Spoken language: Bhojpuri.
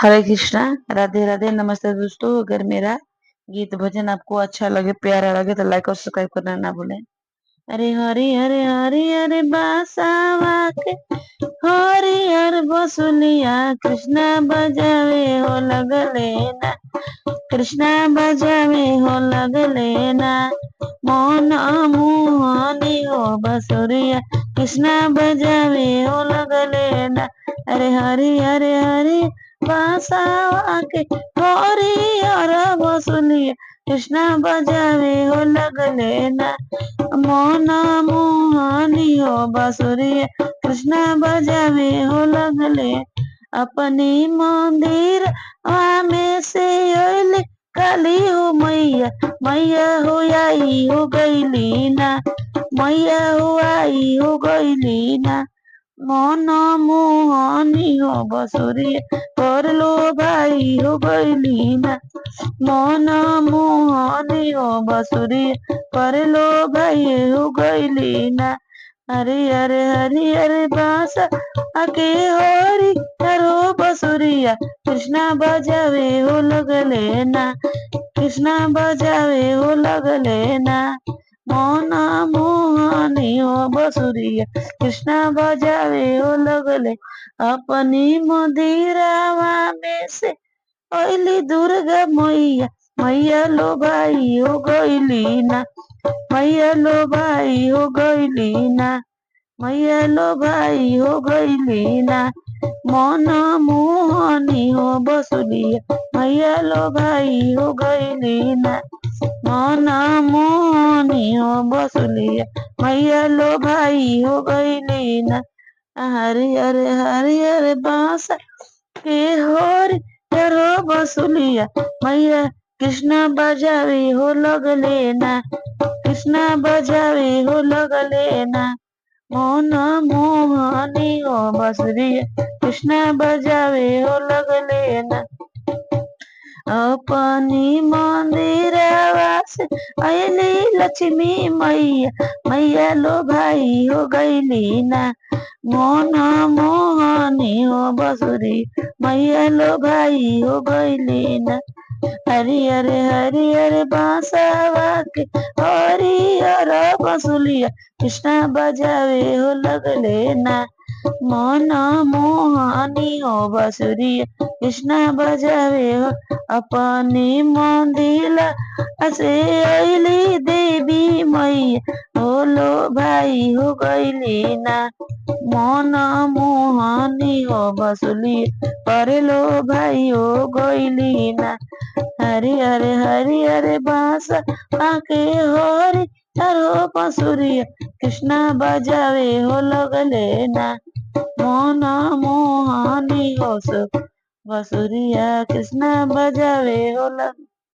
हरे कृष्णा। राधे राधे। नमस्ते दोस्तों। अगर मेरा गीत भजन आपको अच्छा लगे, प्यारा लगे तो लाइक और सब्सक्राइब करना ना भूलें। अरे हरे हरे हरे हरे बासावा के हरे हर बसुलिया कृष्णा बजावे हो लगले ना, कृष्णा बजावे हो लगले ना, मन मोहनी हो बसुरिया कृष्णा बजावे हो लगले ना। अरे हरे हरे हरे बासावा के हरी हर बसुलिया कृष्णा बजावे हो लगले ना, मन मोहनी हो बांसुरी कृष्णा बजावे हो लगले। अपनी मंदिर में से अइली काली हो मैया, मैया हो आई हो गईली ना, मैया हो आई हो गईली ना, मन मोहनी हो बांसुरी पर लो भाई हो गईली ना, मन मोहनी हो बांसुरी पर लो भाई हो गईली ना। अरे अरे हरी अरे बांस आके होरी करो बसुरिया कृष्णा बजावे हो लगले ना, कृष्णा बजावे हो लगले ना, मन मोहनी हो बसुरिया कृष्णा बजावे हो लगले। अपनी मदिरावा में से ओइली दुर्गा मैया, मैया लो भाई हो गईली ना, मैया लो भाई हो गईली ना, मैया लो भाई हो गईली ना, मन मोहनी हो बसुलिया मैया लो भाई हो गईली ना, मन मोहनी हो बसुलिया मैया लो भाई हो गईली ना। हरे हरे हरे हरे बांस के होरी करो बसुलिया मैया कृष्णा बजावे हो लगले ना, कृष्णा बजावे हो लगले ना, मन मोहनी हो बसुरिया कृष्णा बजावे हो लगले ना। अपनी मंदिरवा से अइली लक्ष्मी मैया, मैया लो भाई हो गईली ना, मन मोहनी हो बसुरी मैया लो भाई हो गईली ना। हरी हरे हरी हरे बांसवा के हरी हर बसुलिया कृष्णा बजावे हो लगले ना, मन मोहनी हो बसुरिया कृष्णा बजावे हो। अपनी मंदिर से अइली देवी मैया बोलो भाई हो गईली ना, मन मोहनी हो बसुली पर लो भाई हो गईली ना। हरे हरे हरे हरे बांस आके होरी हरो बसुरिया कृष्णा बजावे हो लगले ना, मन मोहनी हो बसुरिया कृष्णा बजावे हो लग